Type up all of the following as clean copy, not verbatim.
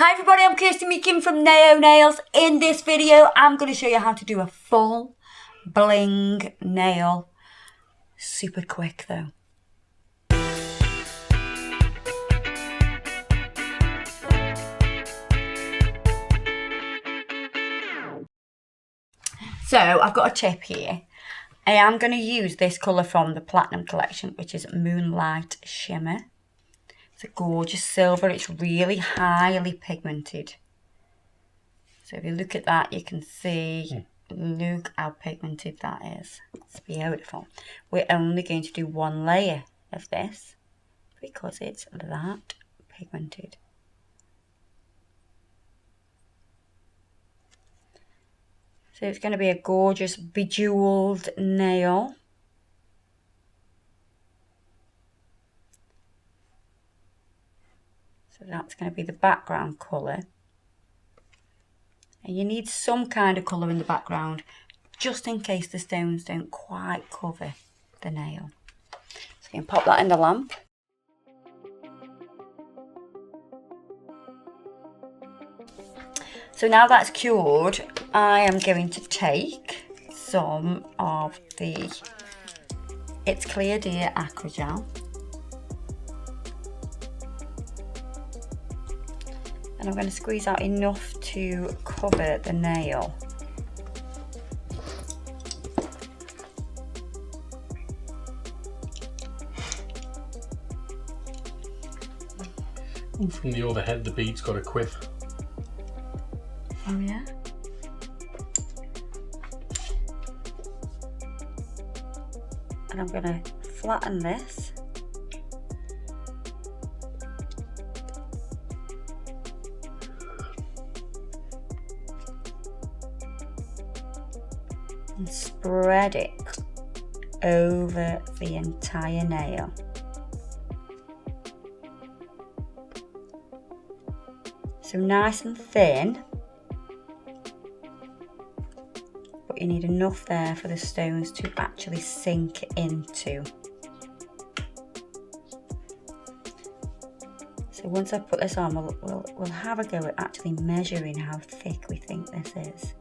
Hi everybody, I'm Kirsty Meakin from Naio Nails. In this video, I'm going to show you how to do a full bling nail. Super quick though. So I've got a tip here. I am going to use this colour from the Platinum collection, which is Moonlight Shimmer. It's a gorgeous silver. It's really highly pigmented. So if you look at that, you can see, look how pigmented that is. It's beautiful. We're only going to do one layer of this because it's that pigmented. So it's going to be a gorgeous bejeweled nail. So that's going to be the background colour. And you need some kind of colour in the background just in case the stones don't quite cover the nail. So you can pop that in the lamp. So now that's cured, I am going to take some of the It's Clear Dear AcryGel. And I'm going to squeeze out enough to cover the nail. And from the other head, the bead's got a quiff. Oh yeah? And I'm going to flatten this. And spread it over the entire nail. So nice and thin, but you need enough there for the stones to actually sink into. So once I put this on, we'll have a go at actually measuring how thick we think this is.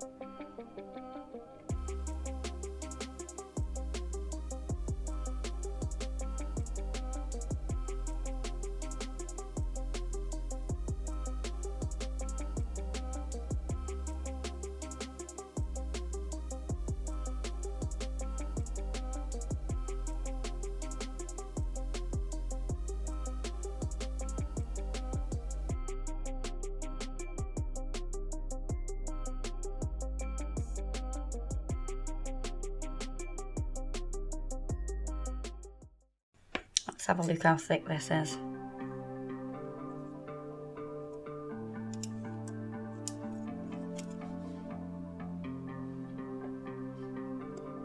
Let's have a look how thick this is.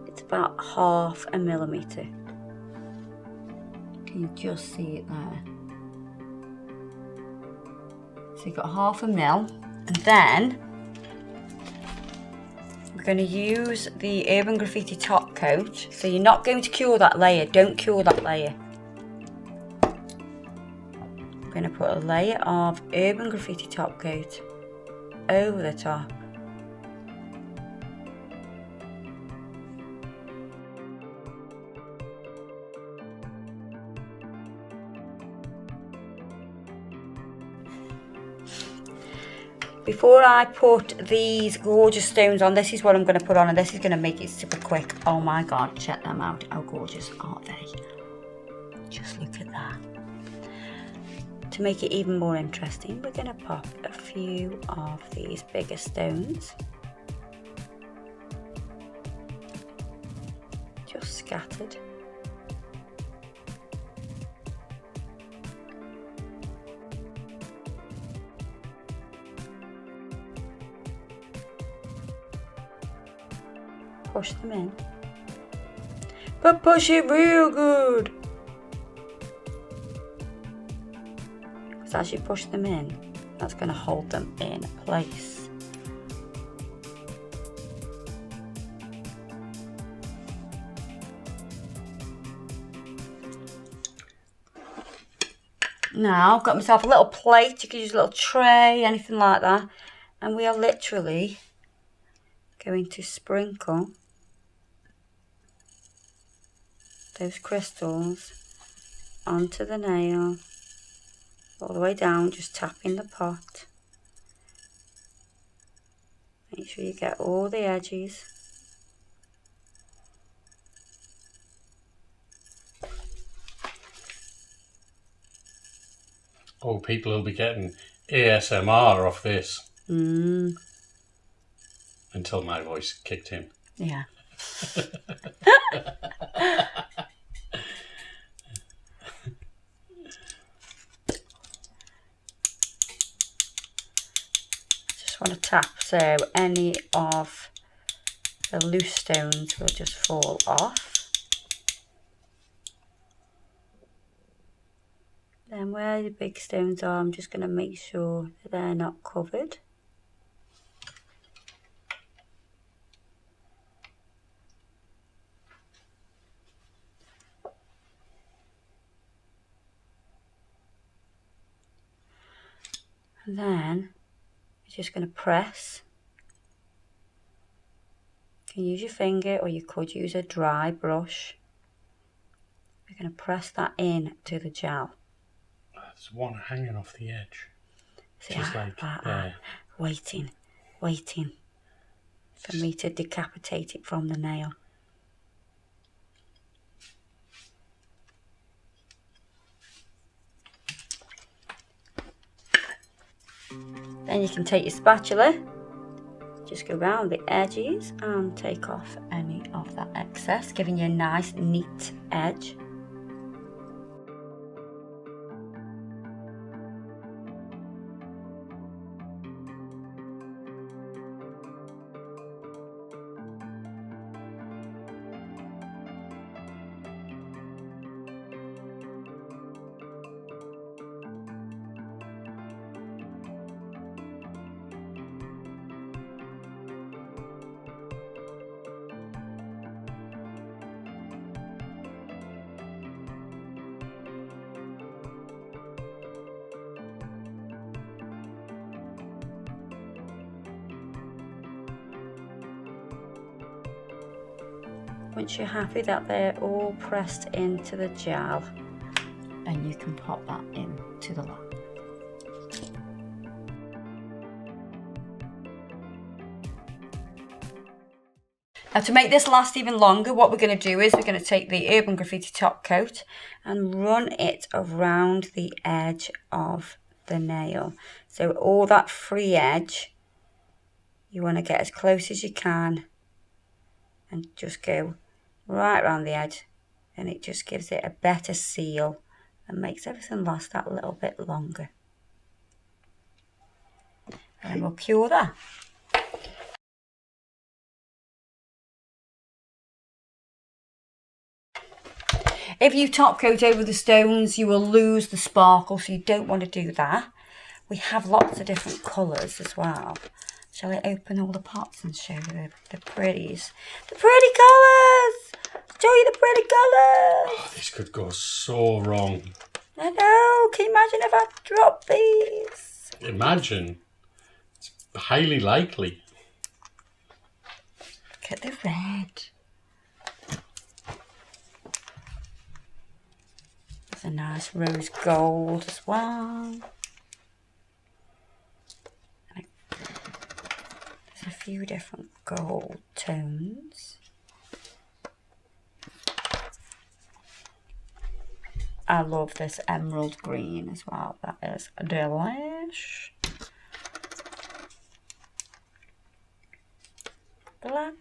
It's about 1/2 millimetre. Can you just see it there? So you've got 1/2 mil, and then we're going to use the Urban Grafitti Topcoat. So you're not going to cure that layer. Don't cure that layer. I'm going to put a layer of Urban Grafitti Topcoat over the top. Before I put these gorgeous stones on, this is what I'm going to put on, and this is going to make it super quick. Oh my god, check them out. How gorgeous are they? Just look at that. To make it even more interesting, we're going to pop a few of these bigger stones. Just scattered. Push them in. But push it real good. Because as you push them in, that's going to hold them in place. Now, I've got myself a little plate. You can use a little tray, anything like that. And we are literally going to sprinkle those crystals onto the nail. All the way down, just tapping the pot. Make sure you get all the edges. Oh, people will be getting ASMR off this. Until my voice kicked in. Yeah. Just want to tap so any of the loose stones will just fall off. Then where the big stones are, I'm just going to make sure that they're not covered. And then you're just going to press. You can use your finger or you could use a dry brush. We're going to press that in to the gel. There's one hanging off the edge. See, Just like there. Waiting for me to decapitate it from the nail. Then you can take your spatula, just go around the edges and take off any of that excess, giving you a nice neat edge. Once you're happy that they're all pressed into the gel, then you can pop that into the lamp. Now to make this last even longer, what we're going to do is we're going to take the Urban Grafitti Topcoat and run it around the edge of the nail. So all that free edge, you want to get as close as you can and just go right around the edge, and it just gives it a better seal and makes everything last that little bit longer. And we'll cure that. If you top coat over the stones, you will lose the sparkle, so you don't want to do that. We have lots of different colours as well. Shall I open all the pots and show you the pretties? The pretty colours! Show you the pretty colours! Oh, this could go so wrong. I know, can you imagine if I drop these? Imagine. It's highly likely. Look at the red. There's a nice rose gold as well. There's a few different gold tones. I love this emerald green as well. That is delish. Black.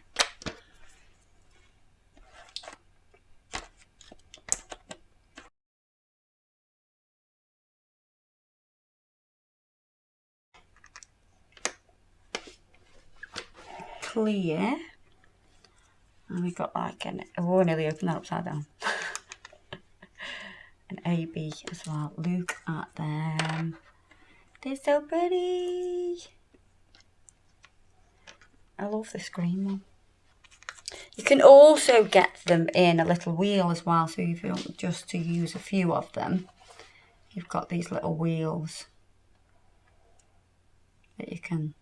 Clear. And we got like an, oh, I nearly opened that upside down. An AB as well. Look at them. They're so pretty. I love this green one. You can also get them in a little wheel as well, so if you want just to use a few of them, you've got these little wheels that you can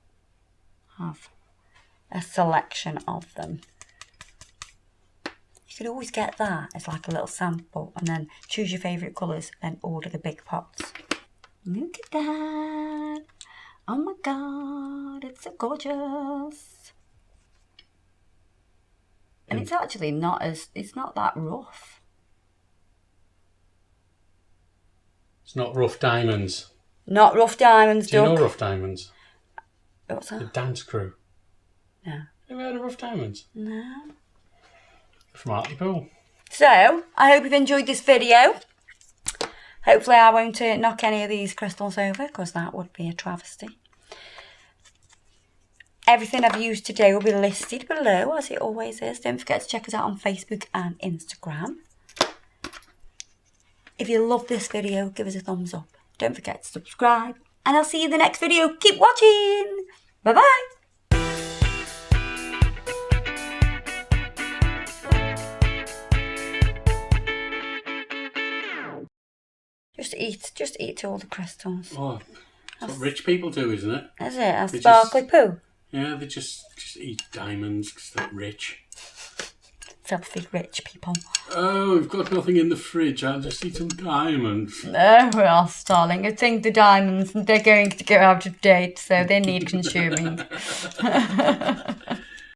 have a selection of them. You could always get that as like a little sample and then choose your favourite colours and order the big pots. Look at that. Oh my god, it's so gorgeous. And it's actually not that rough. It's not rough diamonds. Not rough diamonds, Do you Doug. know Rough Diamonds? What's The that? dance crew. No. Ever heard of Rough Diamonds? No. From Hartlepool. So, I hope you've enjoyed this video. Hopefully I won't knock any of these crystals over, because that would be a travesty. Everything I've used today will be listed below, as it always is. Don't forget to check us out on Facebook and Instagram. If you love this video, give us a thumbs up. Don't forget to subscribe. And I'll see you in the next video. Keep watching. Bye-bye. Just eat all the crystals. Oh, that's what rich people do, isn't it? Is it? A They sparkly poo? Yeah, they just eat diamonds because they're rich. Filthy rich people. Oh, we've got nothing in the fridge. I'll just eat some diamonds. Oh, well, darling, I think the diamonds, they're going to go out of date, so they need consuming.